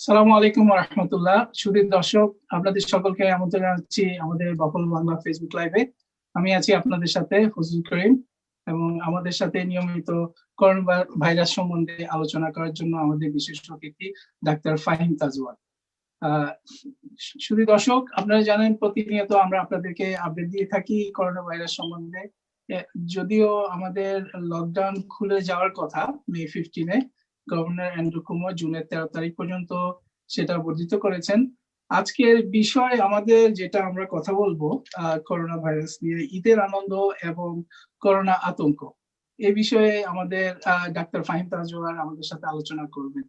আসসালামু আলাইকুম ওয়া রাহমাতুল্লাহ। সুধী দর্শক, আপনাদের সকলকে আমন্ত্রণ জানাচ্ছি আমাদের বাফল বাংলা ফেসবুক লাইভে। আমি আছি আপনাদের সাথে ফজলুল করিম, এবং আমাদের সাথে নিয়মিত করোনা ভাইরাস সম্বন্ধে আলোচনা করার জন্য আমাদের বিশেষ অতিথি ডাক্তার ফাহিম তাজওয়াল। সুধী দর্শক, আপনারা জানেন প্রতিনিয়ত আমরা আপনাদেরকে আপডেট দিয়ে থাকি করোনা ভাইরাস সম্বন্ধে। যদিও আমাদের লকডাউন খুলে যাওয়ার কথা মে 15-এ, গভর্নর অ্যান্ড্রু কুমো জুনের 13 তারিখ পর্যন্ত সেটা বর্ধিত করেছেন। আজকের বিষয় আমাদের যেটা আমরা কথা বলবো করোনা ভাইরাস নিয়ে, ঈদের আনন্দ এবং করোনা আতঙ্ক, এই বিষয়ে আমাদের ডাক্তার ফাহিম তাজওয়াল আমাদের সাথে আলোচনা করবেন।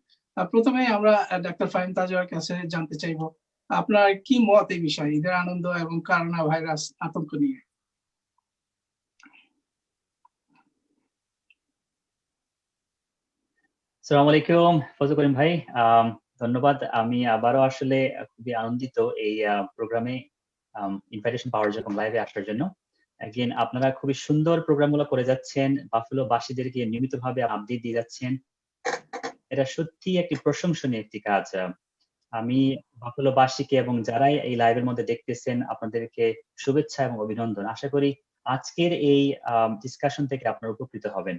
প্রথমে আমরা ডাক্তার ফাহিম তাজওয়ালের কাছে জানতে চাইবো আপনার কি মত এই বিষয়ে, ঈদের আনন্দ এবং করোনা ভাইরাস আতঙ্ক নিয়ে। আসসালামু আলাইকুম ফজলুল করিম ভাই, ধন্যবাদ। আমি আবারও আসলে খুবই আনন্দিত এই প্রোগ্রামে ইনভাইটেশন পাওয়ার জন্য, লাইভে আসার জন্য। এগেইন আপনারা খুবই সুন্দর প্রোগ্রামগুলো করে যাচ্ছেন, বাফেলো বাসীদেরকে নিয়মিতভাবে আপডেট দিয়ে যাচ্ছেন। এটা সত্যি একটি প্রশংসনীয় একটি কাজ। আমি বাফেলো বাসীকে এবং যারাই এই লাইভের মধ্যে দেখতেছেন আপনাদেরকে শুভেচ্ছা এবং অভিনন্দন। আশা করি আজকের এই ডিসকাশন থেকে আপনারা উপকৃত হবেন।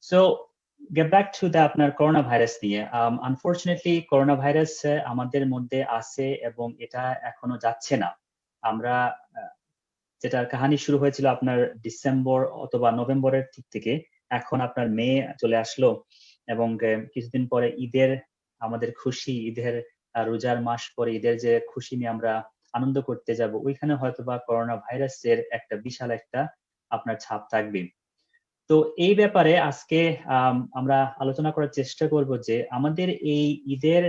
So get back to the আপনার করোনা ভাইরাস নিয়ে। আনফরচুনেটলি করোনা ভাইরাস আমাদের মধ্যে আছে এবং এটা এখনো যাচ্ছে না। আমরা যেটার কাহিনী শুরু হয়েছিল আপনার ডিসেম্বর অথবা নভেম্বরের দিক থেকে, এখন আপনার মে চলে আসলো এবং কিছুদিন পরে ঈদের আমাদের খুশি, ঈদের রোজার মাস পরে ঈদের যে খুশি নিয়ে আমরা আনন্দ করতে যাব, ওইখানে হয়তোবা করোনা ভাইরাসের একটা বিশাল একটা আপনার ছাপ থাকবে। তো এই ব্যাপারে আজকে আমরা আলোচনা করার চেষ্টা করব যে আমাদের এই ঈদের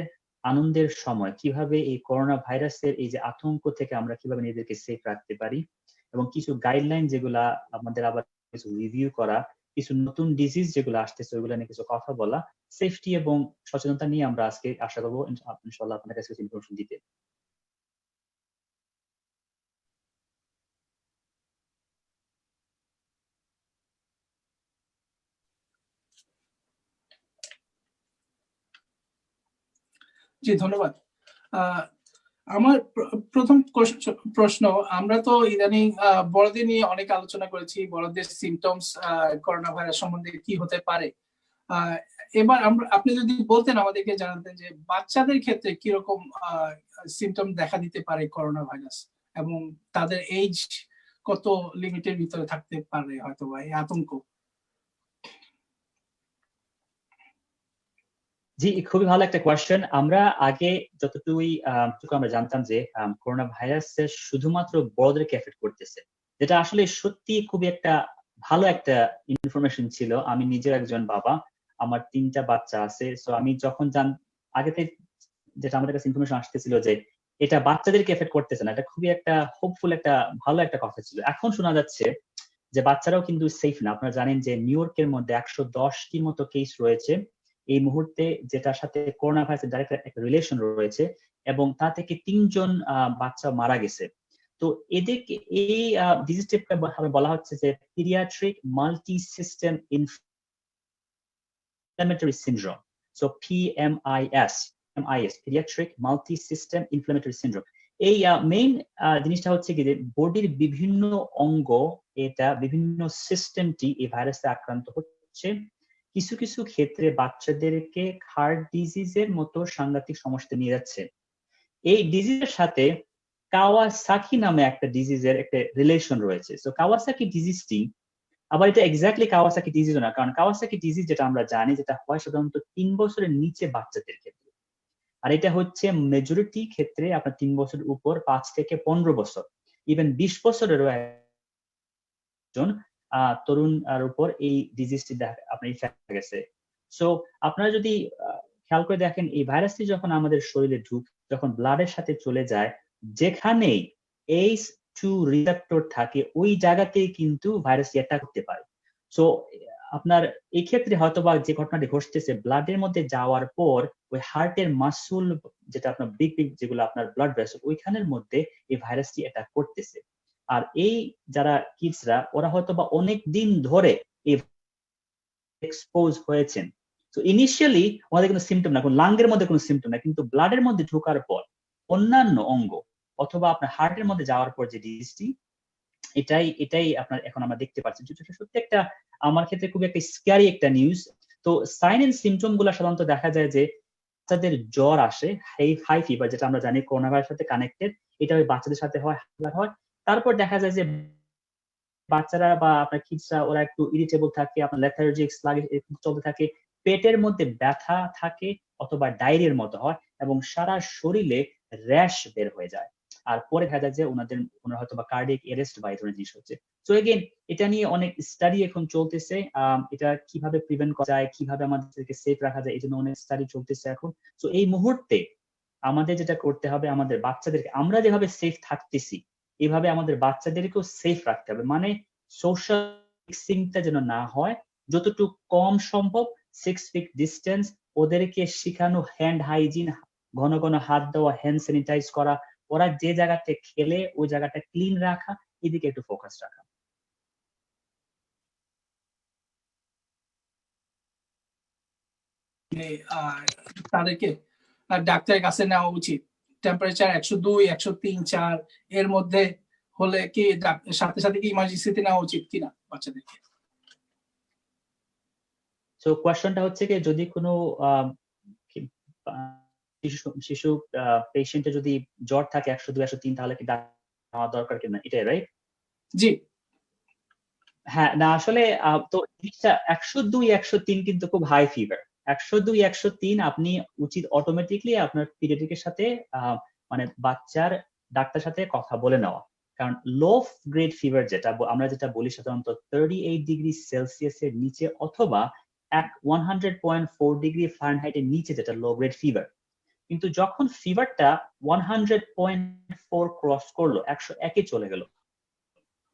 আনন্দের সময় কিভাবে এই করোনা ভাইরাসের এই যে আতঙ্ক থেকে আমরা কিভাবে নিজেদেরকে সেফ রাখতে পারি, এবং কিছু গাইডলাইন যেগুলা আমাদের আবার কিছু রিভিউ করা, কিছু নতুন ডিজিজ যেগুলো আসতেছে ওইগুলো নিয়ে কিছু কথা বলা, সেফটি এবং সচেতনতা নিয়ে আমরা আজকে আশা করবো ইনশাআল্লাহ আপনাদের কাছে কিছু ইনফরমেশন দিতে। জি ধন্যবাদ। আমার প্রথম প্রশ্ন, আমরা তো ইদানিং বড়দের নিয়ে অনেক আলোচনা করেছি, বড়দের সিমটমস করোনা ভাইরাস সম্বন্ধে কি হতে পারে। এবার আপনি যদি বলতেন আমাদেরকে জানাতেন যে বাচ্চাদের ক্ষেত্রে কিরকম সিমটম দেখা দিতে পারে করোনা ভাইরাস, এবং তাদের এজ কত লিমিটের ভিতরে থাকতে পারে হয়তো বা এই আতঙ্ক। জি, খুবই ভালো একটা কোয়েশ্চেন। আমরা আগে যতটুকু আমরা জানতাম যে করোনা ভাইরাস শুধুমাত্র বড়দেরকে এফেক্ট করতেছে, যেটা আসলে সত্যি খুবই একটা ভালো একটা ইনফরমেশন ছিল। আমি নিজের একজন বাবা, আমার 3টা বাচ্চা আছে। সো আমি যখন আগেতে যেটা আমাদের কাছে ইনফরমেশন আসতেছিল যে এটা বাচ্চাদেরকে এফেক্ট করতেছে না, এটা খুবই একটা হোপফুল একটা ভালো একটা কথা ছিল। এখন শোনা যাচ্ছে যে বাচ্চারাও কিন্তু সেফ না। আপনারা জানেন যে নিউ ইয়র্কের মধ্যে 110টির মতো কেস রয়েছে এই মুহূর্তে, যেটার সাথে করোনা ভাইরাসের ডাইরেক্ট একটা রিলেশন রয়েছে, এবং তা থেকে 3জন বাচ্চা মারা গেছে। তো এদেরকে এই ডিজিজটাকে বলা হচ্ছে যে paediatric multi system inflammatory syndrome. So PMIS, paediatric multi system inflammatory syndrome. এই মেইন জিনিসটা হচ্ছে কি যে বডির বিভিন্ন অঙ্গ, এটা বিভিন্ন সিস্টেমটি এই ভাইরাসে আক্রান্ত হচ্ছে। কিছু কিছু ক্ষেত্রে বাচ্চাদেরকে হার্ট ডিজিজের মতো সাংঘাতিক সমস্যা নিয়ে যাচ্ছে। এই ডিজিজের সাথে কাওয়াসাকি নামে একটা ডিজিজের একটা রিলেশন রয়েছে। সো কাওয়াসাকি ডিজিজটি আবার এটা এক্স্যাক্টলি কাওয়াসাকি ডিজিজ না, কারণ কাওয়াসাকি ডিজিজ যেটা আমরা জানি যেটা হয় সাধারণত 3 বছরের নিচে বাচ্চাদের ক্ষেত্রে, আর এটা হচ্ছে মেজরিটি ক্ষেত্রে আপনার 3 বছর উপর, 5 থেকে 15 বছর, ইভেন 20 বছরেরও একজন তরুণ আর উপর এই ডিজিজটি আপনার ইফেক্ট গেছে। সো আপনারা যদি খেয়াল করে দেখেন, এই ভাইরাসটি যখন আমাদের শরীরে যখন ব্লাডের সাথে চলে যায়, যেখানেই ACE2 রিসেপ্টর থাকে ওই জায়গাতেই কিন্তু ভাইরাসটি অ্যাটাক করতে পারে। সো আপনার এই ক্ষেত্রে হয়তোবা যে ঘটনাটি ঘটতেছে, ব্লাডের মধ্যে যাওয়ার পর ওই হার্টের মাসুল, যেটা আপনার বিগ যেগুলো আপনার ব্লাড ভেসেল, ওইখানের মধ্যে এই ভাইরাসটি অ্যাটাক করতেছে। আর এই যারা কিডসরা, ওরা হয়তোবা অনেক দিন ধরে এক্সপোজ হয়েছেন, সো ইনিশিয়ালি আমাদের কোনো সিমটম না, লাঙ্গের মধ্যে কোনো সিমটম না, কিন্তু ব্লাডের মধ্যে ঢোকার পর অন্যান্য অঙ্গ অথবা আপনার হার্টের মধ্যে যাওয়ার পর যে ডিজিজটি, এটাই আপনার এখন আমরা দেখতে পাচ্ছি। সত্যি একটা আমার ক্ষেত্রে খুবই একটা স্ক্যারি একটা নিউজ। তো সাইন এন্ড সিমটম গুলা সাধারণত দেখা যায় যে বাচ্চাদের জ্বর আসে, হাই ফিভার, যেটা আমরা জানি করোনা ভাইরাসের সাথে কানেক্টেড, এটা ওই বাচ্চাদের সাথে হয়। তারপর দেখা যায় যে বাচ্চারা বা আপনার কিডসরা ওরা একটু ইরিটেবল থাকে, আপনার লেথার্জিক স্লাগিশ চলতে থাকে, পেটের মধ্যে ব্যথা থাকে অথবা ডায়রিয়ার মতো হয় এবং সারা শরীরে র্যাশ বের হয়ে যায়। আর পরে দেখা যায় যে ওনারা হয়তো বা কার্ডিয়াক অ্যারেস্ট বা এই ধরনের জিনিস হচ্ছে। সো এগেইন এটা নিয়ে অনেক স্টাডি এখন চলতেছে, এটা কিভাবে প্রিভেন্ট করা যায়, কিভাবে আমাদেরকে সেফ রাখা যায়, এই জন্য অনেক স্টাডি চলতেছে এখন। সো এই মুহূর্তে আমাদের যেটা করতে হবে, আমাদের বাচ্চাদেরকে আমরা যেভাবে সেফ থাকতেছি এভাবে আমাদের বাচ্চাদেরকেও সেফ রাখতে হবে। মানে সোশ্যাল মিক্সিংটা যেন না হয়, যতটুকু কম সম্ভব 6 ফিট ডিস্টেন্স, ওদেরকে শেখানো হ্যান্ড হাইজিন, ঘন ঘন হাত দেওয়া, হ্যান্ড স্যানিটাইজ করা, ওরা যে জায়গাতে খেলে ওই জায়গাটা ক্লিন রাখা, এদিকে একটু ফোকাস রাখা। তাদেরকে ডাক্তারের কাছে নেওয়া উচিত। টেম্পারেচার 102, 103, 4 এর মধ্যে হলে কি সাথে সাথে কি ইমার্জেন্সিতে নেওয়া উচিত কিনা বাচ্চাদেরকে? সো কোয়েশ্চনটা হচ্ছে কি, যদি কোনো শিশু পেশেন্টের যদি জ্বর থাকে 102, 103, তাহলে কি নেওয়া দরকার কিনা, এটাই রাইট? জি হ্যাঁ, না আসলে তো জিনিসটা 102, 103 কিন্তু খুব হাই ফিভার। 102, 103 আপনি উচিত অটোমেটিকলি আপনার পিডিয়াট্রিকের সাথে মানে বাচ্চার ডাক্তার সাথে কথা বলে নেওয়া। কারণ লো গ্রেড ফিভার যেটা আমরা যেটা বলি সাধারণত 38 ডিগ্রি সেলসিয়াসের নিচে অথবা 100.4 ডিগ্রি ফারেনহাইটের নিচে, যেটা লো গ্রেড ফিভার। কিন্তু যখন ফিভারটা 100.4 ক্রস করলো, 101-এ চলে গেল,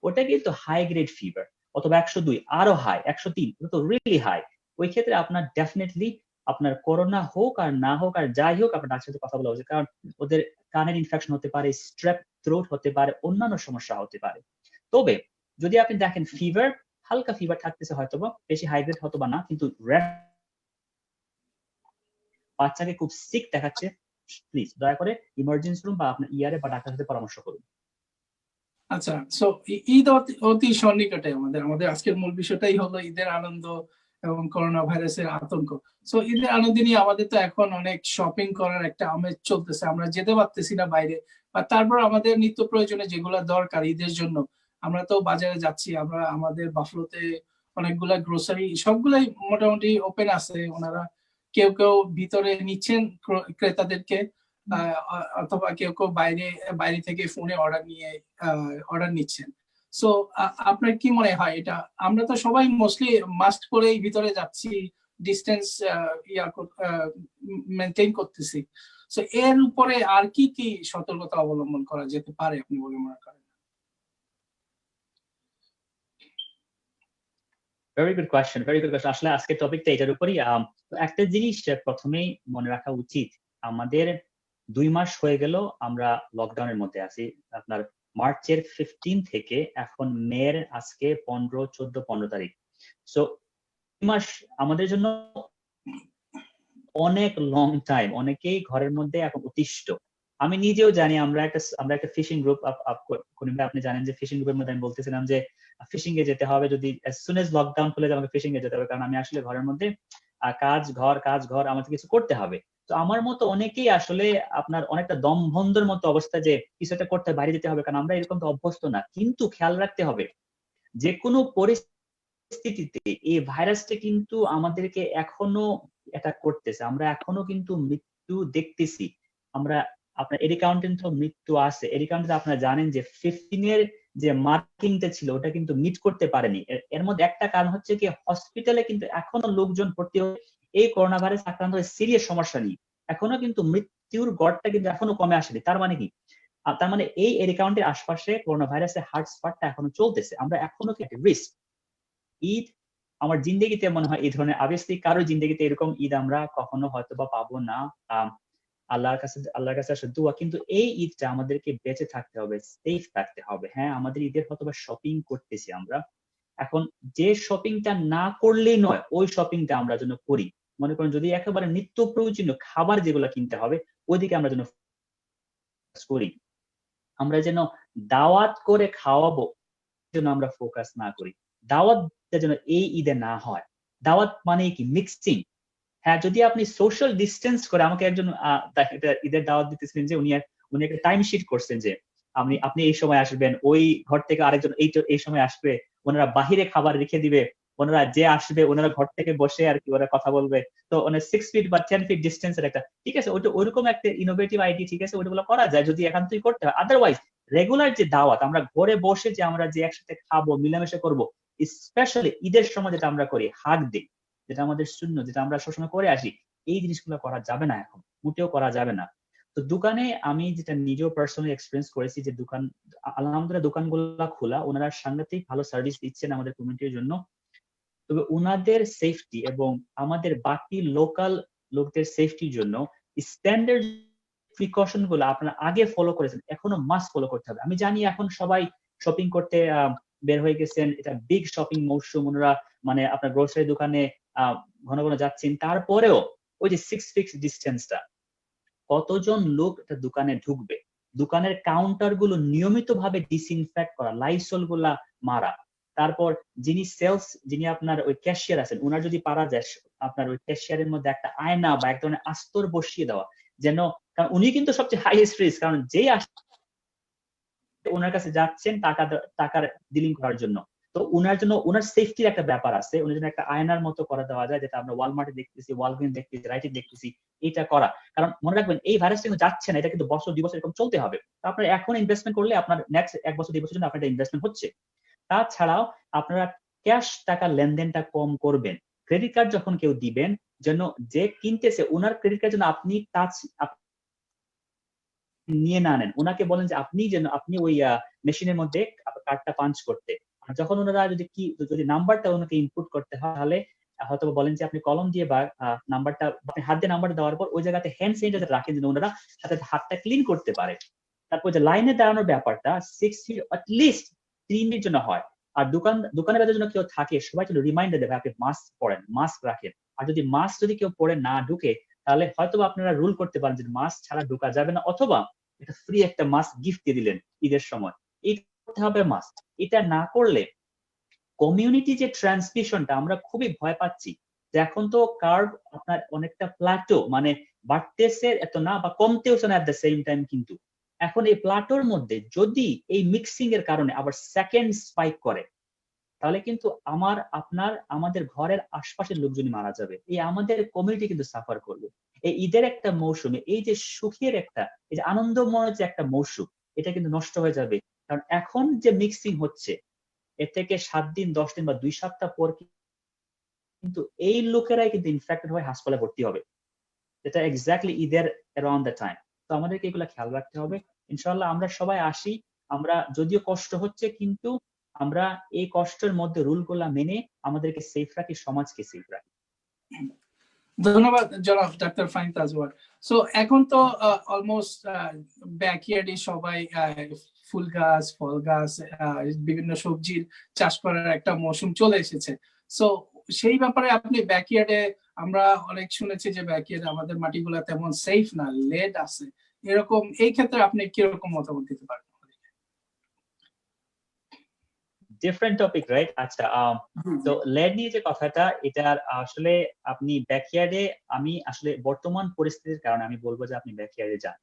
ওটা কিন্তু হাই গ্রেড ফিভার। অথবা 102 আরো হাই, 103 তো রিয়েলি হাই। ওই ক্ষেত্রে আপনার ডেফিনেটলি আপনার করোনা হোক আর না হোক আর যাই হোক, আপনার ডাক্তারের সাথে কথা বলা উচিত। কারণ ওদের কানের ইনফেকশন হতে পারে, স্ট্রেপ থ্রোট হতে পারে, অন্যান্য সমস্যা হতে পারে। তবে যদি আপনি দেখেন ফিভার, হালকা ফিভার থাকতেছে হয়তোবা, বেশি হাই গ্রেড হয়তোবা না, কিন্তু বাচ্চাকে খুব সিক দেখাচ্ছে, প্লিজ দয়া করে ইমার্জেন্সি রুম বা আপনার ইয়ারে বা ডাক্তারের সাথে পরামর্শ করুন। আচ্ছা, সো ঈদ অতি সন্নিকটে। আমাদের আজকের মূল বিষয়টাই হলো ঈদের আনন্দ এবং করোনা ভাইরাসের আতঙ্ক। সো ঈদের আনন্দ নিয়ে আমাদের তো এখন অনেক শপিং করার একটা আমেজ চলতেছে, আমরা যেতে পারতেছি না বাইরে, বা তারপর আমাদের নিত্য প্রয়োজনে যেগুলো দরকার ঈদের জন্য আমরা তো বাজারে যাচ্ছি। আমরা আমাদের বাফলোতে অনেকগুলা গ্রোসারি সবগুলাই মোটামুটি ওপেন আছে, ওনারা কেউ কেউ ভিতরে নিচ্ছেন ক্রেতাদেরকে, অথবা কেউ কেউ বাইরে থেকে ফোনে অর্ডার নিচ্ছেন। সো আপনার কি মনে হয় এটা? আমরা তো সবাই মোস্টলি মাস্ক পরেই ভিতরে যাচ্ছি, ডিস্টেন্স মেনটেন করতেছি। সো এর উপরে আর কি কি সতর্কতা অবলম্বন করা যেতে পারে আপনি বলে মনে করেন? Very good question, very good question. আসলে আজকের টপিকটা এটার উপরই। একটা জিনিস প্রথমেই মনে রাখা উচিত, আমাদের 2 মাস হয়ে গেল আমরা লকডাউনের মধ্যে আছি। আপনার মার্চের 15 থেকে এখন মের আজকে 14 তারিখ। সো 2 মাস আমাদের জন্য অনেক লং টাইম। অনেকেই ঘরের মধ্যে এখন অতিষ্ঠ। আমি নিজেও জানি, আমরা একটা ফিশিং গ্রুপ আপনি জানেন যে ফিশিং গ্রুপের মধ্যে আমি বলতেছিলাম যে ফিশিং এ যেতে হবে, যদি as soon as লকডাউন খুলে যায় আমাকে ফিশিং এ যেতে হবে, কারণ আমি আসলে ঘরের মধ্যে কাজ ঘর আমাকে কিছু করতে হবে। তো আমার মতো অনেকেই আসলে আপনার অনেকটা দম বন্ধর মতো অবস্থা, যে কিছু একটা করতে বাইরে যেতে হবে, কারণ আমরা এরকম তো অভ্যস্ত না। কিন্তু খেয়াল রাখতে হবে, যে কোনো পরিস্থিতিতে এই ভাইরাসটা কিন্তু আমাদেরকে এখনো অ্যাটাক করতেছে। আমরা এখনো কিন্তু মৃত্যু দেখতেছি। আমরা আপনার এডি কাউন্টে তো মৃত্যু আছে। এডি কাউন্টে আপনারা জানেন যে 15 এর যে মার্কিংটা ছিল ওটা কিন্তু মিট করতে পারেনি। এর মধ্যে একটা কারণ হচ্ছে কি, হসপিটালে কিন্তু এখনো লোকজন ভর্তি হয়ে এই করোনা ভাইরাস আক্রান্ত হয়ে সিরিয়াস সমস্যা নিয়ে এখনো কিন্তু মৃত্যুর গড়টা কিন্তু এখনো কমে আসেনি। তার মানে কি? তার মানে এই এডি কাউন্টের আশপাশে করোনা ভাইরাসের হটস্পটটা এখনো চলতেছে। আমরা এখনো কি রিস্ক। ঈদ আমার জিন্দেগিতে মনে হয় এই ধরনের অবভিয়াসলি কারো জিন্দেগিতে এরকম ঈদ আমরা কখনো হয়তো বা পাবো না। আল্লাহর কাছে আসলে দোয়া, কিন্তু এই ঈদটা আমাদেরকে বেঁচে থাকতে হবে, সেফ থাকতে হবে। হ্যাঁ, আমাদের ঈদের হয়তো বা শপিং করতেছি আমরা, এখন যে শপিংটা না করলেই নয় ওই শপিংটা আমরা যেন করি। মনে করেন যদি একেবারে নিত্য প্রয়োজনীয় খাবার যেগুলো কিনতে হবে ওইদিকে আমরা যেন করি, আমরা যেন দাওয়াত করে খাওয়াবো যেন আমরা ফোকাস না করি, দাওয়াত যেন এই ঈদে না হয়। দাওয়াত মানে কি মিক্সিং। হ্যাঁ, যদি আপনি সোশ্যাল ডিস্টেন্স করে, আমাকে একজন ঈদের দাওয়াত দিতেছিলেন যে উনি একটা টাইম শিট করছেন যে আপনি এই সময় আসবেন, ওই ঘর থেকে আরেকজন এই সময় আসবে, ওনারা বাহিরে খাবার রেখে দিবে, ওনারা যে আসবে ওনারা ঘর থেকে বসে আর কি ওরা কথা বলবে। তো 6 ফিট বা 10 ফিট ডিস্টেন্সের একটা, ঠিক আছে, ওইটা ওইরকম একটা ইনোভেটিভ আইডিয়া, ঠিক আছে, ওইগুলো করা যায় যদি একান্তই করতে হয়। আদারওয়াইজ রেগুলার যে দাওয়াত, আমরা ঘরে বসে যে আমরা যে একসাথে খাবো, মিলামেশা করবো, স্পেশালি ঈদের সময় যেটা আমরা করি হাক দিই, যেটা আমাদের শূন্য, যেটা আমরা সবসময় করে আসি, এই জিনিসগুলো করা যাবে না, এখন মোটেও করা যাবে না। তো দোকানে আমি যেটা নিজেও পার্সোনালি এক্সপিরিয়েন্স করেছি যে দোকান আলহামদুলিল্লাহ দোকানগুলো খোলা, ওনারা সাংঘাতিক ভালো সার্ভিস দিচ্ছেন আমাদের কমিউনিটির জন্য। তবে ওনাদের সেফটি এবং আমাদের বাকি লোকাল লোকদের সেফটির জন্য স্ট্যান্ডার্ড প্রিকশন গুলো আপনারা আগে ফলো করেছেন, এখনো মাস্ট ফলো করতে হবে। আমি জানি এখন সবাই শপিং করতে বের হয়ে গেছেন, এটা বিগ শপিং মৌসুম, ওনারা মানে আপনার গ্রোসারি দোকানে ঘন ঘন যাচ্ছেন, তারপরেও ওই যে 6 ফিট ডিস্টেন্সটা, কতজন লোক একটা দোকানে ঢুকবে, দোকানের কাউন্টার গুলো নিয়মিত ভাবে ডিসইনফেক্ট করা, লাইসল গুলা মারা, তারপর যিনি আপনার ওই ক্যাশিয়ার আছেন, ওনার যদি পারা যায় আপনার ওই ক্যাশিয়ারের মধ্যে একটা আয়না বা এক ধরনের আস্তর বসিয়ে দেওয়া, যেন, কারণ উনি কিন্তু সবচেয়ে হাইয়েস্ট রিস্ক, কারণ যেই ওনার কাছে যাচ্ছেন টাকার ডিলিং করার জন্য, তো ওনার জন্য ওনার সেফটির একটা ব্যাপার আছে, ওনার জন্য একটা আয়নার মতো করে দেওয়া যায়, যেটা আমরা ওয়ালমার্টে দেখতেছি, ওয়ালগ্রিন দেখতেছি, রাইটে দেখতেছি, এটা করা। কারণ মনে রাখবেন এই ভাইরাসটা কিন্তু যাচ্ছে না, এটা কিন্তু বছর 2 বছর এরকম চলতে হবে। তো আপনার এখন ইনভেস্টমেন্ট করলে আপনার নেক্সট 1 বছর 2 বছরের জন্য আপনার ইনভেস্টমেন্ট হচ্ছে। তাছাড়াও আপনারা ক্যাশ টাকা লেনদেনটা কম করবেন। ক্রেডিট কার্ড যখন কেউ দিবেন, যেন যে কিনতেছে ওনার ক্রেডিট কার্ড যেন আপনি নিয়ে না নেন, ওনাকে বলেন যে আপনি ওই মেশিনের মধ্যে কার্ডটা পাঞ্চ করতে। আর যখন ওনারা যদি নাম্বারটা ওনাকে ইনপুট করতে হয়, তাহলে হয়তো বলেন যে আপনি কলম দিয়ে বা নাম্বারটা, আপনি হাত দিয়ে নাম্বার দেওয়ার পর ওই জায়গাতে হ্যান্ড স্যানিটাইজার রাখেন, যেন ওনারা সাথে হাতটা ক্লিন করতে পারে। তারপর যে লাইনে দাঁড়ানোর ব্যাপারটা 6 ফিট অ্যাটলিস্ট 3 মিনিট জন্য হয়। আর দোকানের ভেতরে জন্য কেউ থাকে, সবাই যেন রিমাইন্ডার দেবে আপনি মাস্ক পরেন, মাস্ক রাখেন। আর যদি মাস্ক কেউ পরে না ঢুকে, তাহলে হয়তো আপনারা রুল করতে পারেন যে মাস্ক ছাড়া ঢোকা যাবে না, অথবা এটা ফ্রি একটা মাস্ক গিফট দিয়ে দিলেন ঈদের সময়, এই করতে হবে মাস্ক। এটা না করলে কমিউনিটি যে ট্রান্সমিশনটা আমরা খুবই ভয় পাচ্ছি, যে এখন তো কার্ভ আপনার অনেকটা প্লাটো, মানে বাড়তেছে এত না বা কমতেওছে না এট দ্য সেম টাইম, কিন্তু এখন এই প্লাটোর মধ্যে যদি এই মিক্সিং এর কারণে আবার সেকেন্ড স্পাইক করে, তাহলে কিন্তু আমাদের ঘরের আশপাশের লোকজনই মারা যাবে, এই আমাদের কমিউনিটি কিন্তু সাফার করবে। এই ঈদের একটা মৌসুমে এই যে সুখের একটা, এই যে আনন্দময় যে একটা মৌসুম, এটা কিন্তু নষ্ট হয়ে যাবে। কারণ এখন যে মিক্সিং হচ্ছে, এর থেকে 7 দিন 10 দিন বা 2 সপ্তাহ পর কিন্তু এই লোকেরাই কিন্তু ইনফেক্টেড হয়ে হাসপাতালে ভর্তি হবে, যেটা এক্স্যাক্টলি ঈদের অ্যারাউন্ড দ্য টাইম। তো আমাদেরকে এগুলো খেয়াল রাখতে হবে। ইনশাআল্লাহ আমরা সবাই আসি, আমরা যদিও কষ্ট হচ্ছে, কিন্তু আমরা এই কষ্টের মধ্যে রুলগুলা মেনে আমাদেরকে সেফ রাখি, সমাজকে সেফ রাখি। ধন্যবাদ জনাব ডাক্তার ফাহিম তাজওয়ার। সো এখন তো অলমোস্ট ব্যাকইয়ার্ডে সবাই ফুল গাছ, ফল গাছ, বিভিন্ন সবজির চাষ করার একটা মৌসুম চলে এসেছে। সো সেই ব্যাপারে আপনি ব্যাকইয়ার্ডে, আমরা অনেক শুনেছি যে ব্যাকইয়ার্ডে আমাদের মাটিগুলা তেমন সেফ না, লেড আছে, এরকম, এই ক্ষেত্রে আপনি কিরকম মতামত দিতে পারেন? Different topic, right? আচ্ছা, তো লেড নিয়ে যে কথাটা, এটার আসলে আপনি ব্যাকইয়ার্ডে, আমি আসলে বর্তমান পরিস্থিতির কারণে আমি বলবো যে আপনি ব্যাকইয়ার্ডে যান।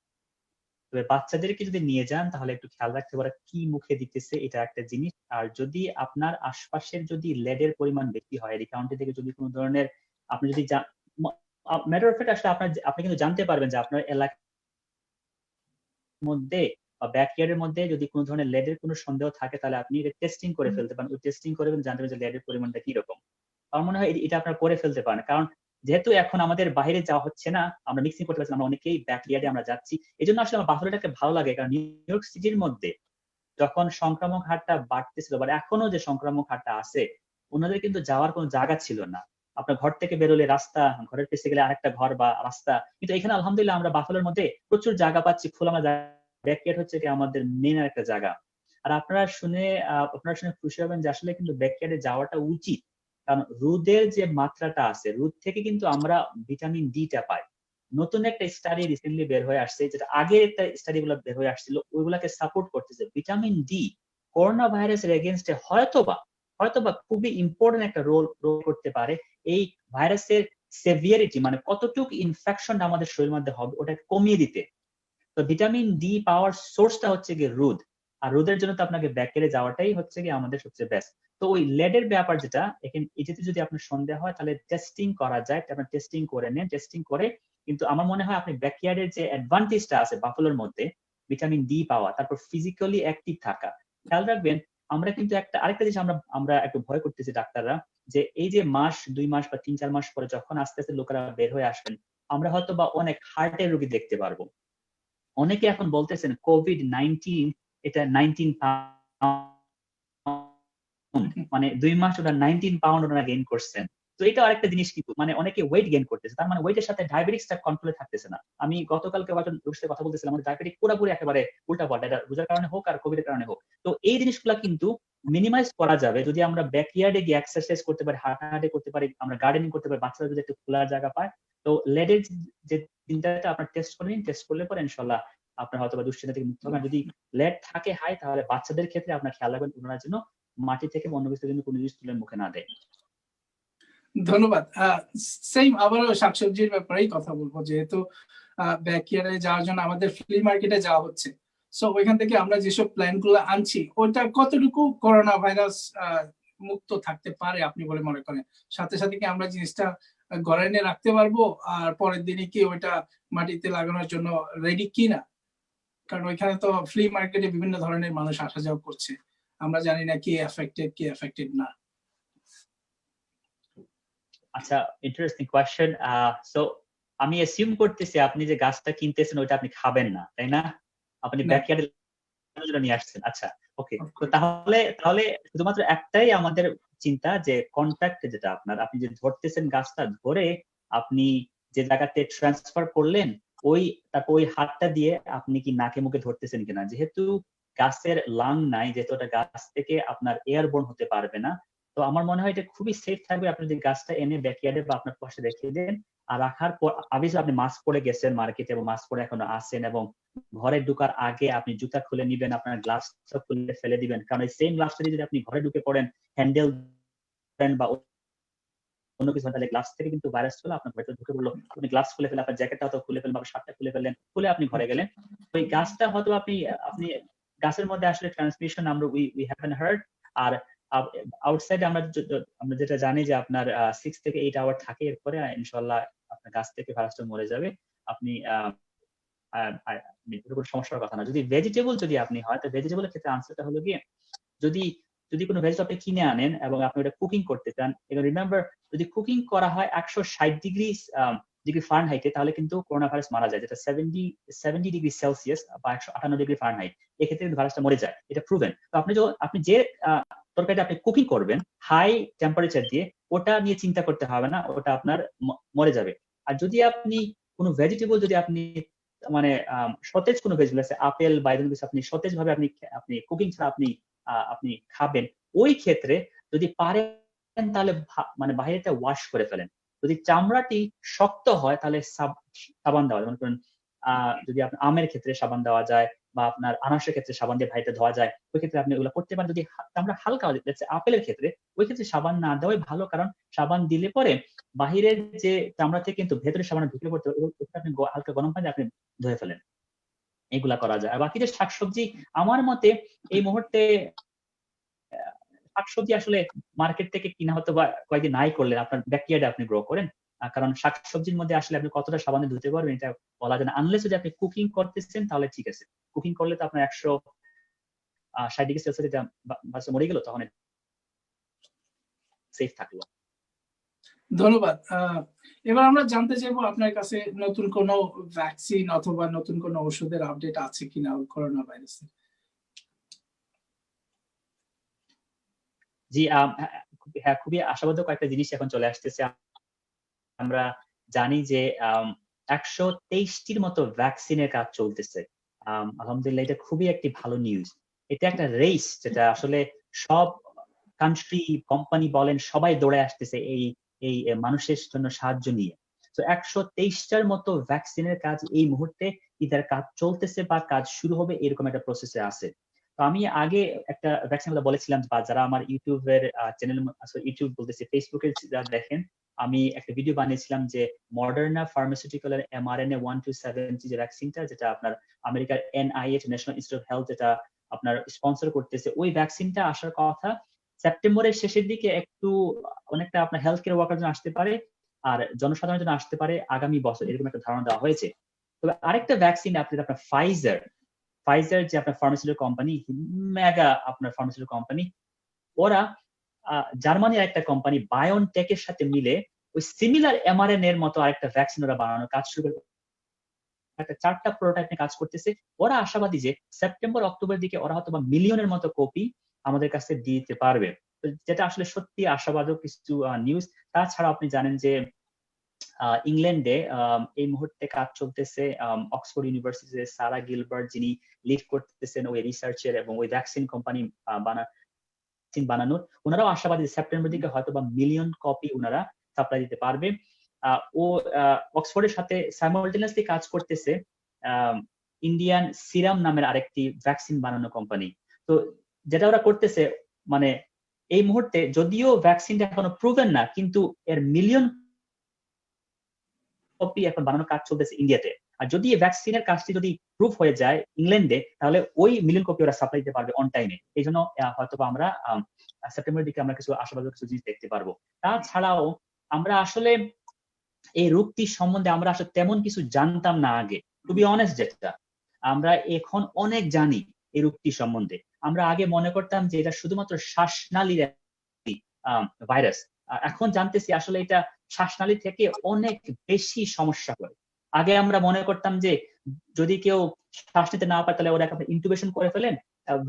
তবে বাচ্চাদেরকে যদি নিয়ে যান তাহলে একটু খেয়াল রাখতে পারে কি মুখে দিতেছে, এটা একটা জিনিস। আর যদি আপনার আশপাশের যদি লেডের পরিমাণ বেশি হয়, কাউন্টি থেকে যদি কোনো ধরনের, আপনি যদি ম্যাটার অফ ফ্যাক্ট, আসলে আপনি কিন্তু জানতে পারবেন যে আপনার এলাকার মধ্যে বা ব্যাকইয়ার্ডের মধ্যে যদি কোনো ধরনের লেডের কোনো সন্দেহ থাকে, তাহলে আপনি এটা টেস্টিং করে ফেলতে পারেন। ওই টেস্টিং করে জানতে পারবেন যে লেডের পরিমাণটা কিরকম। আমার মনে হয় এটা আপনারা করে ফেলতে পারেন, কারণ যেহেতু এখন আমাদের বাইরে যাওয়া হচ্ছে না, আমরা মিক্সিং করতে পারছি না, আমরা অনেকেই ব্যাকইয়ার্ডে আমরা যাচ্ছি। এই জন্য আসলে আমার বাফেলোটাকে ভালো লাগে, কারণ নিউ ইয়র্ক সিটির মধ্যে যখন সংক্রামক হারটা বাড়তেছিল, বা এখনো যে সংক্রামক হারটা আছে, ওনাদের কিন্তু যাওয়ার কোনো জায়গা ছিল না। আপনার ঘর থেকে বেরোলে রাস্তা, ঘরের পেছনে গেলে আরেকটা ঘর বা রাস্তা, কিন্তু এখানে আলহামদুলিল্লাহ আমরা বাফেলোর মধ্যে প্রচুর জায়গা পাচ্ছি, খোলামেলা জায়গা। ব্যাকইয়ার্ড হচ্ছে কি আমাদের মেন একটা জায়গা। আর আপনারা শুনে খুশি হবেন যে আসলে কিন্তু ব্যাকইয়ার্ডে যাওয়াটা উচিত। কারণ রোদের যে মাত্রাটা আছে, রোদ থেকে কিন্তু আমরা ভিটামিন ডি-টা পাই। নতুন একটা স্টাডি রিসেন্টলি বের হয়ে আসছে, যেটা আগে একটা স্টাডি গুলো বের হয়ে আসছিল, ওইগুলাকে সাপোর্ট করতেছে। ভিটামিন ডি করোনা ভাইরাসের এগেইনস্টে হয়তোবা খুবই ইম্পর্টেন্ট একটা রোল করতে পারে। এই ভাইরাসের সেভিয়ারিটি, মানে কতটুকু ইনফেকশন আমাদের শরীরের মধ্যে হবে, ওটা কমিয়ে দিতে। তো ভিটামিন ডি পাওয়ার সোর্সটা হচ্ছে গিয়ে রোদ, আর রোদের জন্য তো আপনাকে ব্যাকটেরিয়া যাওয়াটাই হচ্ছে গিয়ে আমাদের সবচেয়ে বেস্ট। তো ওই লেডের ব্যাপার যেটা, এখানে এটাতে যদি আপনার সন্দেহ হয় তাহলে টেস্টিং করা যায়, আপনার টেস্টিং করে নেন। টেস্টিং করে কিন্তু আমার মনে হয় আপনি ব্যাকইয়ার্ডের যে অ্যাডভান্টেজটা আছে বাফেলোর মধ্যে, ভিটামিন ডি পাওয়া, তারপর ফিজিক্যালি অ্যাক্টিভ থাকা, খেয়াল রাখবেন। আমরা কিন্তু আরেকটা জিনিস আমরা একটু ভয় করতেছি ডাক্তাররা, যে এই যে মাস 2 মাস বা 3-4 মাস পরে যখন আস্তে আস্তে লোকেরা বের হয়ে আসবেন, আমরা হয়তো বা অনেক হার্টের রোগী দেখতে পারবো। অনেকে এখন বলতেছেন কোভিড-19 এটা 19 মানে 2 মাস ওরা 19 পাউন্ড ওনারা গেইন করছেন। তো এটা আরেকটা জিনিস, কিন্তু মানে অনেকে ওয়েট গেইন করতেছে, তার মানে ওয়েটের সাথে ডায়াবেটিসটা কন্ট্রোলে থাকতেছে না। আমি গতকালকে একজন লোকের সাথে কথা বলতেছিলাম, আমাদের ডায়াবেটিক পুরোপুরি একেবারে উল্টাপাল্টা, এটা রোজার কারণে হোক আর কোভিডের কারণে হোক। তো এই জিনিসগুলো কিন্তু মিনিমাইজ করা যাবে যদি আমরা ব্যাকইয়ার্ডে গিয়ে এক্সারসাইজ করতে পারি, হাঁটাহাঁটি করতে পারি, আমরা গার্ডেনিং করতে পারি, বাচ্চারা যদি একটু খোলার জায়গা পায়। তো লেডের যে চিন্তাটা আপনার টেস্ট করে নিন, টেস্ট করলে পরে ইনশাল্লাহ আপনার হয়তো বা দুশ্চিন্তা থেকে মুক্ত হবেন। যদি লেড থাকে হাই, তাহলে বাচ্চাদের ক্ষেত্রে আপনার খেয়াল রাখবেন ওনারা যেন মাটি থেকে অন্য কিছুর জন্য কোনো জিনিস তুলে মুখে না দেয়। ধন্যবাদ। সেম আবারও শাকসবজির ব্যাপারেই কথা বলবো, যেহেতু ব্যাকইয়ার্ডে যাওয়ার জন্য আমাদের ফ্লি মার্কেটে যাওয়া হচ্ছে। সো ওইখান থেকে আমরা যেসব প্ল্যান গুলো আনছি, ওইটা কতটুকু করোনা ভাইরাস মুক্ত থাকতে পারে আপনি বলে মনে করেন? সাথে সাথে কি আমরা জিনিসটা ঘরে এনে রাখতে পারবো, আর পরের দিনে কি ওইটা মাটিতে লাগানোর জন্য রেডি কিনা? কারণ ওইখানে তো ফ্লি মার্কেটে বিভিন্ন ধরনের মানুষ আসা যাওয়া করছে, আমরা জানি না কি এফেক্টেড না। আচ্ছা, ইন্টারেস্টিং কোয়েশ্চেন। সো আমি অ্যাসিউম করতেছি আপনি যে গাছটা কিনতেছেন ওইটা আপনি খাবেন না, তাই না? আপনি ব্যাকইয়ার্ডে নিয়ে আসছেন। আচ্ছা, ওকে। তো তাহলে শুধুমাত্র একটাই আমাদের চিন্তা, যে কন্ট্যাক্ট যেটা আপনি যে ধরতেছেন গাছটা, ধরে আপনি যে জায়গাতে ট্রান্সফার করলেন, তারপর ওই হাতটা দিয়ে আপনি কি নাকে মুখে ধরতেছেন কিনা। যেহেতু গাছের লাং নাই, যেহেতু ওটা গাছ থেকে আপনার এয়ারবোর্ন হতে পারবে না, তো আমার মনে হয় এটা খুবই সেফ থাকবে আপনি যদি গাছটা এনে ব্যাকইয়ার্ডে বা আপনার পাশে রেখে দেন। আর রাখার পর আপনি মাস্ক পরে গেছেন মার্কেটে, এবং মাস্ক পরে এখনো আসেন, এবং ঘরে ঢোকার আগে আপনি জুতা খুলে নিবেন, আপনার গ্লাভসটা খুলে ফেলে দিবেন। কারণ এই সেম গ্লাভসটা যদি আপনি ঘরে ঢুকে পড়েন, হ্যান্ডেল দেন বা অন্য কিছু, তাহলে গ্লাভস থেকে কিন্তু ভাইরাস চলে আপনার ঘরে ঢুকে পড়লো। আপনি গ্লাভস খুলে ফেলে আপনার জ্যাকেটটা হয়তো খুলে ফেলেন বা শার্টটা খুলে ফেললেন, খুলে আপনি ঘরে গেলেন। ওই গাছটা হয়তো আপনি গাছের মধ্যে আসলে ট্রান্সমিশন আমরা উই হ্যাভেন হার্ড। আর আউটসাইডে আমরা যেটা জানি যে আপনার 6 থেকে 8 আওয়ার থাকে, এরপরে ইনশাআল্লাহ আপনার গাছ থেকে ভাইরাসটা মরে যাবে। আপনি কোনো সমস্যার কথা না। যদি ভেজিটেবল আপনি হয়, তো ভেজিটেবলের ক্ষেত্রে আনসারটা হলো গিয়ে, যদি কোনো ভেজিটেবল আপনি কিনে আনেন এবং আপনি ওটা কুকিং করতে চান, এবং রিমেম্বার, যদি কুকিং করা হয় 160 ডিগ্রি ফারেনহাইটে, তাহলে কিন্তু করোনা ভাইরাস মারা যায়, যেটা 70 ডিগ্রি সেলসিয়াস বা 158 ডিগ্রি ফারেনহাইট, এক্ষেত্রে কিন্তু ভাইরাসটা মরে যায়, এটা প্রুভেন। তো আপনি যে তরকারিটা আপনি কুকিং করবেন হাই টেম্পারেচার দিয়ে, ওটা নিয়ে চিন্তা করতে হবে না, ওটা আপনার মরে যাবে। আর যদি আপনি কোনো ভেজিটেবল যদি আপনি মানে সতেজ কোনো ভেজিটেবল আছে, আপেল বা এরকম কিছু, আপনি সতেজ ভাবে আপনি কুকিং ছাড়া আপনি খাবেন, ওই ক্ষেত্রে যদি পারেন তাহলে মানে বাইরেটা ওয়াশ করে ফেলেন। যদি চামড়াটি শক্ত হয় তাহলে সাবান দেওয়া যায়। মনে করেন যদি আপনার আমের ক্ষেত্রে সাবান দেওয়া যায়, বা আপনার আনারসের ক্ষেত্রে সাবান দিয়ে ভাইটা ধোয়া যায়, ওই ক্ষেত্রে আপনি ওগুলো করতে পারেন। যদি চামড়া হালকা হয়, আপেলের ক্ষেত্রে, ওই ক্ষেত্রে সাবান না দেওয়াই ভালো, কারণ সাবান দিলে পরে বাহিরের যে চামড়া থেকে কিন্তু ভেতরে সাবান ঢুকে পড়তে, আপনি হালকা গরম পানি আপনি ধুয়ে ফেলেন, এগুলা করা যায়। আর বাকি যে শাকসবজি, আমার মতে এই মুহূর্তে শাকসবজি আসলে মার্কেট থেকে কিনা হতো বা কয়েকদিন নাই করলেন, আপনার ব্যাকইয়ার্ডে আপনি গ্রো করেন। কারণ শাকসবজির মধ্যে আসলে আপনি কতটা সাবানে ধুতে পারবেন এটা বলা যায় না, আনলেস যদি আপনি কুকিং করতেছেন তাহলে ঠিক আছে। কুকিং করলে তো আপনার 160 ডিগ্রি সেলসিয়াসে মরে গেল, তখন সেফ থাকলো। ধন্যবাদ। এবার আমরা জানতে চাইবো আপনার কাছে নতুন কোনো ভ্যাকসিন অথবা নতুন কোনো ওষুধের আপডেট আছে কিনা করোনা ভাইরাসের। জি, হ্যাঁ, খুবই আশাবাদক একটা জিনিস এখন চলে আসতেছে। আমরা জানি যে 123টির মতো ভ্যাকসিনের কাজ চলতেছে। আলহামদুলিল্লাহ, এটা খুবই একটি ভালো নিউজ। এটা একটা রেস, যেটা আসলে সব কান্ট্রি কোম্পানি বলেন সবাই দৌড়ে আসতেছে এই এই মানুষের জন্য সাহায্য নিয়ে। তো 123টার মতো ভ্যাকসিনের কাজ এই মুহূর্তে ইদার কাজ চলতেছে বা কাজ শুরু হবে এরকম একটা প্রসেসে আছে। তো আমি আগে একটা ভ্যাকসিন কথা বলেছিলাম, বা যারা আমার ইউটিউবের চ্যানেল, ইউটিউব বলতেছে, ফেসবুকে যারা দেখেন, আমি একটা ভিডিও বানিয়েছিলাম যে মডার্না ফার্মাসিউটিক্যালের mRNA 1270 যে ভ্যাকসিনটা, যেটা আপনার আমেরিকার NIH national institute of health যেটা আপনার স্পন্সর করতেছে, ওই ভ্যাকসিনটা আসার কথা সেপ্টেম্বরের শেষের দিকে, একটু অনেকটা আপনার হেলথ কেয়ার ওয়ার্কার জন্য আসতে পারে আর জনসাধারণের জন্য আসতে পারে আগামী বছর, এরকম একটা ধারণা দেওয়া হয়েছে। তবে আরেকটা ভ্যাকসিন আপনার ফাইজার যে আপনার ফার্মাসিউটিক্যাল কোম্পানি, মেগা আপনার ফার্মাসিউটিক্যাল কোম্পানি, ওরা জার্মানির একটা কোম্পানি বায়োনটেকের সাথে মিলে ওই সিমিলার mRNA এর মতো আরেকটা ভ্যাকসিন ওরা বানানোর কাজ শুরু করে, একটা 4টা প্রোটোটাইপ নিয়ে কাজ করতেছে। ওরা আশাবাদী যে সেপ্টেম্বর অক্টোবরের দিকে ওরা হয়তো বা মিলিয়নের মতো কপি আমাদের কাছে দিতে পারবে, যেটা আসলে সত্যি আশাবাদক কিছু নিউজ। তাছাড়া আপনি জানেন যে ইংল্যান্ডে এই মুহূর্তে কাজ চলতেছে অক্সফোর্ড ইউনিভার্সিটিতে সারা গিলবার্ট, যিনি লিড করতেছেন ওই রিসার্চের এবং ওই ভ্যাকসিন কোম্পানি বানানোর, ওনারাও আশাবাদী সেপ্টেম্বর দিকে হয়তো বা মিলিয়ন কপি ওনারা সাপ্লাই দিতে পারবে। ও অক্সফোর্ডের সাথে সাইমালটেনিয়াসলি কাজ করতেছে ইন্ডিয়ান সিরাম নামের আরেকটি ভ্যাকসিন বানানো কোম্পানি। তো যেটা ওরা করতেছে, মানে এই মুহূর্তে যদিও ভ্যাকসিনটা এখনো প্রুভেন না, কিন্তু এর মিলিয়ন কপি এখন বানানোর কাজ চলতেছে ইন্ডিয়াতে। আর যদি এই ভ্যাকসিনের কাজটি যদি প্রুফ হয়ে যায় ইংল্যান্ডে, তাহলে ওই মিলিয়ন কপি ওরা সাপ্লাই দিতে পারবে অন টাইমে। এই জন্য হয়তো আমরা সেপ্টেম্বরের দিকে আমরা কিছু আশাবাদী কিছু জিনিস দেখতে পারবো। তাছাড়াও আমরা আসলে এই রোগটি সম্বন্ধে আমরা আসলে তেমন কিছু জানতাম না আগে, টু বি অনেস্ট। যেটা আমরা এখন অনেক জানি এই রোগটি সম্বন্ধে। আমরা আগে মনে করতাম যে এটা শুধুমাত্র শ্বাসনালীর ভাইরাস, এখন জানতেছি আসলে এটা শ্বাসনালী থেকে অনেক বেশি সমস্যা করে। আগে আমরা মনে করতাম যে যদি কেউ শ্বাস নিতে না পারে তাহলে ওরা ইন্টুবেশন করে ফেলেন,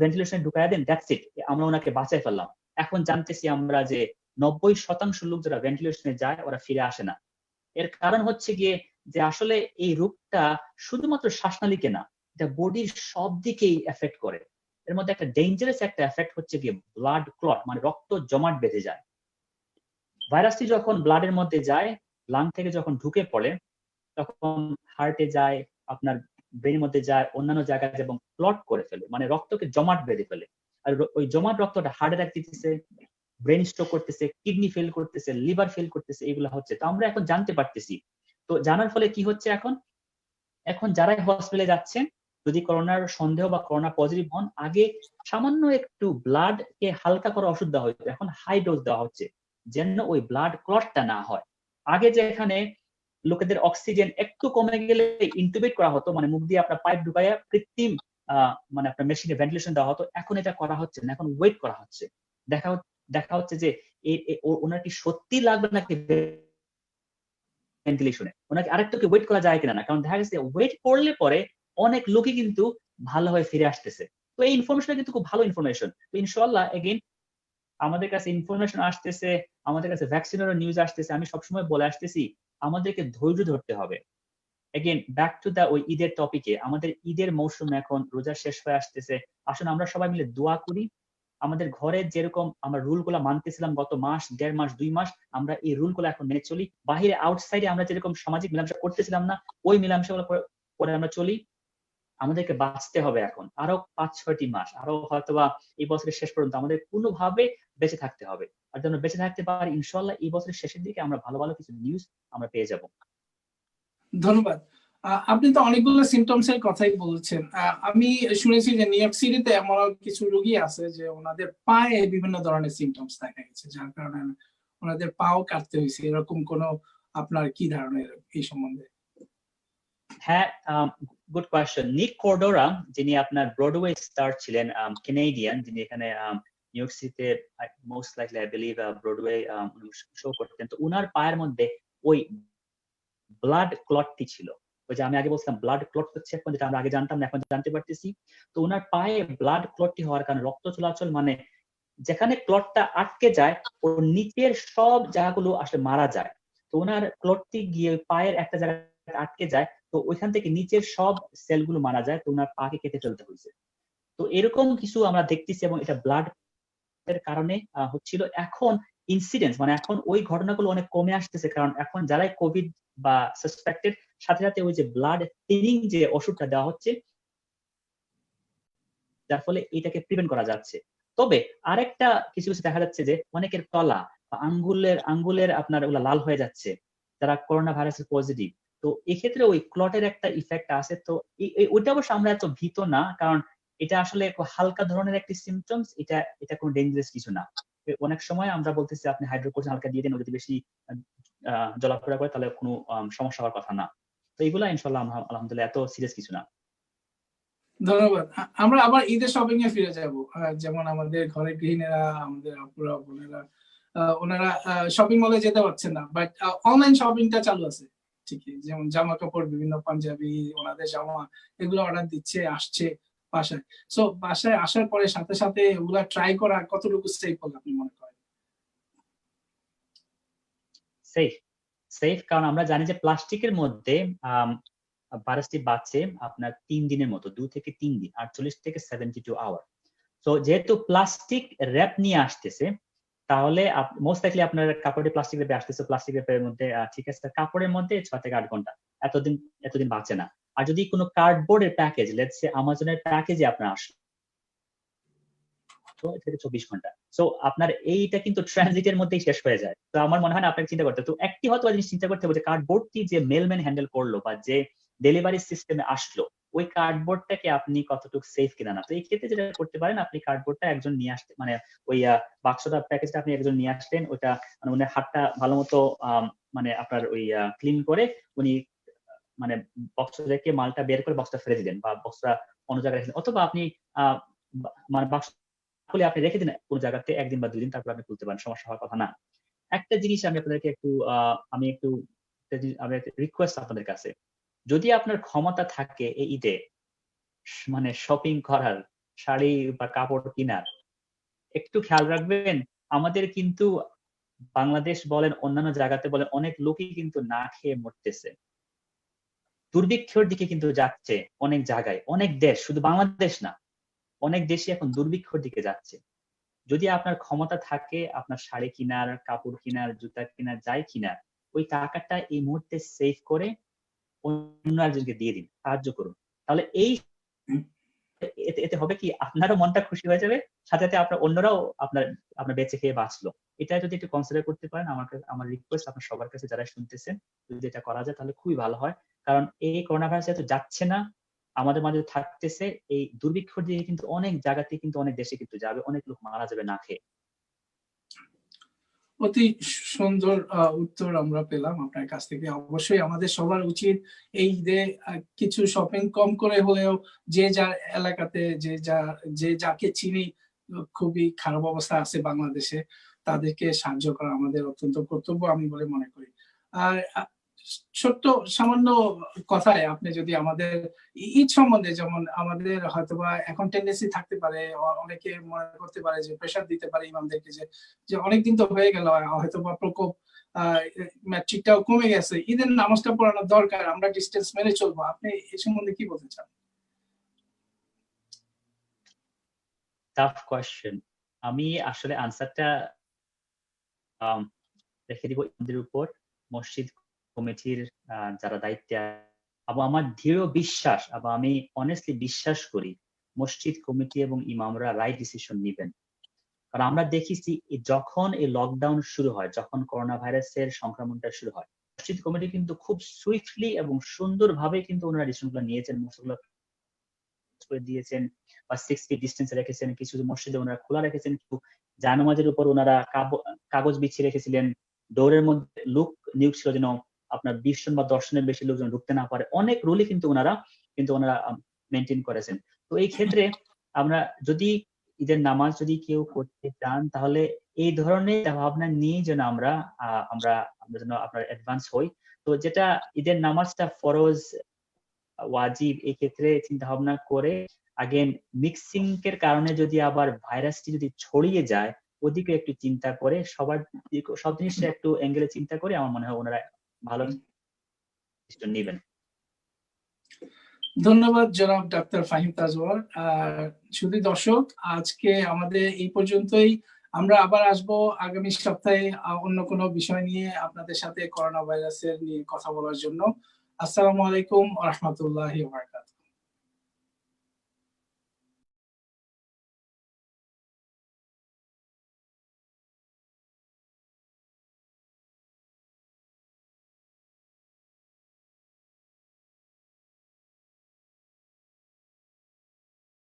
ভেন্টিলেশনে ঢুকাই দেন, দ্যাটস ইট, আমরা ওনাকে বাঁচাই ফেললাম। এখন জানতেছি আমরা যে 90% লোক যারা ভেন্টিলেশনে যায় ওরা ফিরে আসে না। এর কারণ হচ্ছে গিয়ে যে আসলে এই রোগটা শুধুমাত্র শ্বাসনালীকে না, এটা বডির সব দিকেই এফেক্ট করে। এর মধ্যে একটা ডেঞ্জারাস একটা এফেক্ট হচ্ছে গিয়ে ব্লাড ক্লট, মানে রক্ত জমাট বেঁধে যায়। ভাইরাসটি যখন ব্লাডের মধ্যে যায়, লাং থেকে যখন ঢুকে পড়ে, তখন হার্টে যায়, আপনার ব্রেনের মধ্যে যায়, অন্যান্য জায়গায়, এবং ক্লট করে ফেলে, মানে রক্তকে জমাট বেঁধে ফেলে। আর ওই জমাট রক্তটা হার্টে রাখতেছে, ব্রেন স্ট্রোক করতেছে, কিডনি ফেল করতেছে, লিভার ফেল করতেছে, এগুলো হচ্ছে। তো আমরা এখন জানতে পারতেছি। তো জানার ফলে কি হচ্ছে, এখন যারাই হসপিটালে যাচ্ছেন, যদি করোনার সন্দেহ বা করোনা পজিটিভ হন, আগে সামান্য একটু ব্লাড কে হালকা করে ওষুধ দেওয়া হতো, এখন হাই ডোজ দেওয়া হচ্ছে, যেন ওই ব্লাড ক্লটটা না হয়। আগে যে এখানে লোকেদের অক্সিজেন একটু কমে গেলে ইন্টুবেট করা হতো, মানে মুখ দিয়ে আপনার পাইপ ঢুকাইয়া কৃত্রিম মানে আপনার মেশিনে ভেন্টিলেশন দেওয়া হতো, এখন এটা করা হচ্ছে না, এখন ওয়েট করা হচ্ছে। দেখা হচ্ছে যে ওনার কি সত্যি লাগবে নাকি ভেন্টিলেশনে, ওনাকে আরেকটু কি ওয়েট করা যায় কিনা না, কারণ দেখা গেছে ওয়েট করলে পরে অনেক লোকই কিন্তু ভালো হয়ে ফিরে আসতেছে। তো এই ইনফরমেশন কিন্তু খুব ভালো ইনফরমেশন। তো ইনশাআল্লাহ এগেইন আমাদের কাছে ইনফরমেশন আসতেছে, আমাদের কাছে ভ্যাকসিনেরও নিউজ আসতেছে। আমি সবসময় বলে আসতেছি আমাদেরকে ধৈর্য ধরতে হবে। এগেইন ব্যাক টু দা ওই ঈদের টপিকে, আমাদের ঈদের মৌসুম এখন রোজা শেষ হয়ে আসতেছে। আসুন আমরা সবাই মিলে দোয়া করি, আমাদের ঘরে যেরকম আমরা রুল গুলা মানতেছিলাম গত মাস, 1.5 মাস, 2 মাস, আমরা এই রুল গুলো এখন মেনে চলি। বাহিরে আউটসাইডে আমরা যেরকম সামাজিক মেলামেশা করতেছিলাম না, ওই মেলামেশা গুলো করে আমরা চলি। আমাদেরকে বাঁচতে হবে এখন আরো 5-6টি মাস, আরো হয়তোবা এই বছরের শেষ পর্যন্ত আমাদের কোনোভাবে বেঁচে থাকতে হবে। আর যেন বেঁচে থাকতে পারি, ইনশাআল্লাহ এই বছরের শেষের দিকে আমরা ভালো ভালো কিছু নিউজ আমরা পেয়ে যাব। ধন্যবাদ। আপনি তো অনেকগুলো সিমটমস এর কথাই বলছেন। আমি শুনেছি যে নিউ ইয়র্ক সিটিতে এমন কিছু রোগী আছে যে ওনাদের পায়ে বিভিন্ন ধরনের সিমটমস দেখা গেছে, যার কারণে ওনাদের পাও কাটতে হয়েছে। এরকম কোনো আপনার কি ধারণা এই সম্বন্ধে? হ্যাঁ, গুড কোয়েশ্চেন। নিক কর্ডোরা, যিনি আপনার ব্রডওয়ে স্টার ছিলেন, কেনেডিয়ান, যিনি এখানে নিউ ইয়র্ক সিটিতে most likely I believe Broadway show করতেন। তো উনার পায়ের মধ্যে ওই ব্লাড ক্লটটি ছিল। ওই যে আমি আগে বলছিলাম ব্লাড ক্লট হচ্ছে এখন, যেটা আমরা আগে জানতাম না, এখন জানতে পারতেছি। তো ওনার পায়ে ব্লাড ক্লটটি হওয়ার কারণে রক্ত চলাচল, মানে যেখানে ক্লটটা আটকে যায় ওর নিচের সব জায়গাগুলো আসলে মারা যায়। তো ওনার ক্লটটি গিয়ে পায়ের একটা জায়গায় আটকে যায়, তো ওইখান থেকে নিচের সব সেলগুলো মারা যায়, তো ওনার পাকে কেটে ফেলতে হয়েছে। তো এরকম কিছু আমরা দেখতেছি, এবং এটা ব্লাড এর কারণে হচ্ছিল। এখন ইনসিডেন্স মানে এখন ওই ঘটনাগুলো অনেক কমে আসতেছে, কারণ এখন যারাই কোভিড বা সাসপেক্টেড সাথে সাথে ওই যে ব্লাড থিনিং যে ওষুধটা দেওয়া হচ্ছে, যার ফলে এটাকে প্রিভেন্ট করা যাচ্ছে। তবে আরেকটা কিছু দেখা যাচ্ছে যে অনেকের তলা বা আঙ্গুলের আপনার ওগুলা লাল হয়ে যাচ্ছে যারা করোনা ভাইরাসের পজিটিভ। তো এক্ষেত্রে ওই ক্লটের একটা ইফেক্ট আছে। তো ওইটা অবশ্য আমরা এত ভীত না, কারণ এটা আসলে হালকা ধরনের একটি সিমটমস। এটা কোনো ডেঞ্জারাস কিছু না। অনেক সময় আমরা বলতেছি আপনি হাইড্রোকোরটিন হালকা দিয়ে দিন, যদি বেশি জলাফেরা করে তাহলে কোনো সমস্যা হওয়ার কথা না। তো এগুলা ইনশাআল্লাহ আলহামদুলিল্লাহ এত সিরিয়াস কিছু না। ধন্যবাদ। আমরা আবার ঈদের শপিং এ ফিরে যাব। যেমন আমাদের ঘরের গৃহিণীরা, আমাদের আপুরা বোনেরা, ওনারা শপিং মলে যেতে পারছেন না, বাট অনলাইন শপিংটা চালু আছে ঠিকই। যেমন জামা কাপড়, বিভিন্ন পাঞ্জাবি, ওনাদের জামা, এগুলো অর্ডার দিচ্ছে, আসছে বাসায়। সো বাসায় আসার পরে সাথে সাথে ওগুলা ট্রাই করা কতটুকু সেফ বলে আপনি মনে করেন? সেফ কারণ আমরা জানি যে প্লাস্টিকের মধ্যে ভাইরাসটি বাঁচে আপনার 3 দিনের মতো, 2 থেকে 3 দিন, 48 থেকে 72 আওয়ার। তো যেহেতু প্লাস্টিক র‍্যাপ নিয়ে আসতেছে, তাহলে মোস্ট লাইকলি আপনার কাপড়ের প্লাস্টিক র‍্যাপে আসতেছে, প্লাস্টিক র‍্যাপের মধ্যে ঠিক আছে, কাপড়ের মধ্যে 6 থেকে 8 ঘন্টা, এতদিন বাঁচে না। আর যদি কোনো কার্ডবোর্ডের প্যাকেজ, লেটস সে আমাজনের প্যাকেজে আপনার আসলো 24 ঘন্টা। সো আপনার এইটা কিন্তু ট্রানজিটের মধ্যেই শেষ হয়ে যায়। তো আমার মনে হয় না আপনাকে চিন্তা করতে হবে। তো একটি হয়তো জিনিস চিন্তা করতে হবে যে কার্ডবোর্ডটি যে মেলম্যান হ্যান্ডেল করলো বা যে ডেলিভারি সিস্টেমে আসলো, ওই কার্ডবোর্ডটাকে আপনি কতটুকু সেফ কিনা না। তো এই ক্ষেত্রে যেটা করতে পারেন, আপনি কার্ডবোর্ডটা একজন নিয়ে আসতে, মানে ওই বাক্সটা প্যাকেজটা আপনি একজন নিয়ে আসলেন, ওইটা মানে উনি হাতটা ভালো মতো মানে আপনার ওই ক্লিন করে উনি মানে বক্স থেকে মালটা বের করে বক্সটা ফেলে দিলেন বা বক্সটা অন্য জায়গায় রেখে দিলেন, অথবা আপনি মানে বাক্স খুলে আপনি রেখে দিন কোন জায়গাতে 1 দিন বা 2 দিন, তারপর আপনি খুলতে পারেন, সমস্যা হওয়ার কথা না। একটা জিনিস আমি আপনাদেরকে একটু রিকোয়েস্ট আপনাদের কাছে, যদি আপনার ক্ষমতা থাকে এই ঈদে মানে শপিং করার, শাড়ি বা কাপড় কিনার, একটু খেয়াল রাখবেন। আমাদের কিন্তু বাংলাদেশ বলেন, অন্যান্য জায়গাতে বলেন, অনেক লোকই কিন্তু না খেয়ে মরতেছে। দুর্ভিক্ষের দিকে কিন্তু যাচ্ছে অনেক জায়গায়, অনেক দেশ, শুধু বাংলাদেশ না, অনেক দেশই এখন দুর্ভিক্ষের দিকে যাচ্ছে। যদি আপনার ক্ষমতা থাকে আপনার শাড়ি কিনার, কাপড় কিনার, জুতা কিনার, যাই কিনার, ওই টাকাটা এই মুহূর্তে সেভ করে অন্য একজনকে দিয়ে দিন, সাহায্য করুন। তাহলে এতে হবে কি, আপনারও মনটা খুশি হয়ে যাবে, সাথে সাথে আপনার অন্যরাও আপনার বেঁচে খেয়ে বাঁচলো। এটা যদি একটু কনসিডার করতে পারেন, আমার রিকোয়েস্ট আপনার সবার কাছে যারা শুনতেছেন, যদি এটা করা যায় তাহলে খুবই ভালো হয়। কারণ এই করোনা ভাইরাস যেহেতু যাচ্ছে না, আমাদের মাঝে থাকতেছে, এই দুর্ভিক্ষর দিকে কিন্তু অনেক জায়গাতে কিন্তু অনেক দেশে কিন্তু যাবে, অনেক লোক মারা যাবে না খেয়ে। অতি সুন্দর উত্তর আমরা পেলাম আপনার কাছ থেকে। অবশ্যই আমাদের সবার উচিত এই ঈদে কিছু শপিং কম করে হলেও যে যার এলাকাতে যে যাকে চিনি খুবই খারাপ অবস্থা আছে বাংলাদেশে, তাদেরকে সাহায্য করা আমাদের অত্যন্ত কর্তব্য আমি বলে মনে করি। আর ছোট্ট সামান্য কথায় আপনি যদি আমাদের ঈদ সম্বন্ধে, যেমন আমাদের হয়তোবা এখন টেন্ডেন্সি থাকতে পারে, অনেকে মনে করতে পারে যে প্রেশার দিতে পারে ইমামদেরকে যে অনেকদিন তো হয়ে গেল, হয়তোবা প্রকোপ ম্যাট্রিকটাও কমে গেছে, ঈদের নামাজটা পড়ানো দরকার, আমরা ডিস্টেন্স মেনে চলবো। আপনি এই সম্বন্ধে কি বলতে চান? Tough question. আমি আসলে আনসারটা রেখে দিব আমাদের উপর, মসজিদ কমিটির যারা দায়িত্বে। আমার দৃঢ় বিশ্বাস, আমি অনেস্টলি বিশ্বাস করি মসজিদ কমিটি এবং ইমামরা রাইট ডিসিশন নিবেন। কারণ আমরা দেখেছি যখন এই লকডাউন শুরু হয়, যখন করোনা ভাইরাসের সংক্রমণটা শুরু হয়, মসজিদ কমিটি কিন্তু খুব সুইফটলি এবং সুন্দরভাবে কিন্তু ওনারা ডিসিশনগুলো নিয়েছেন, মসজিদগুলো করে দিয়েছেন বা 6 ফিট ডিস্টেন্সে রেখেছেন, কিছু মসজিদে ওনারা খোলা রেখেছেন, কিছু জায়নামাজের উপর ওনারা কাগজ বিছিয়ে রেখেছিলেন, ডোরের মধ্যে লোক নিয়োগ ছিল যেন আপনার 20 জন বা 10 জনের বেশি লোকজন ঢুকতে না পারে। অনেক রুলই কিন্তু ওনারা মেনটেন করেছেন। তো এই ক্ষেত্রে আমরা যদি ঈদের নামাজ যদি কেউ করতে চান, তাহলে এই ধরনের ভাবনা নিয়ে যেন আমরা যেন আপনার অ্যাডভান্স হই। তো যেটা ঈদের নামাজটা ফরজ, ওয়াজিব, এই ক্ষেত্রে চিন্তা ভাবনা করে আগেন মিক্সিং এর কারণে যদি আবার ভাইরাসটি যদি ছড়িয়ে যায়, ওদিকে একটু চিন্তা করে সব জিনিসটা একটু অ্যাঙ্গেলে চিন্তা করে আমার মনে হয় ওনারা ভালো ডিসিশন নেবেন। ধন্যবাদ জনাব ডাক্তার ফাহিম তাজওয়ার। শুধু দর্শক, আজকে আমাদের এই পর্যন্তই। আমরা আবার আসবো আগামী সপ্তাহে অন্য কোনো বিষয় নিয়ে আপনাদের সাথে করোনা ভাইরাসের নিয়ে কথা বলার জন্য। আসসালামু আলাইকুম ওয়া রাহমাতুল্লাহি ওয়া বারাকাতুহু।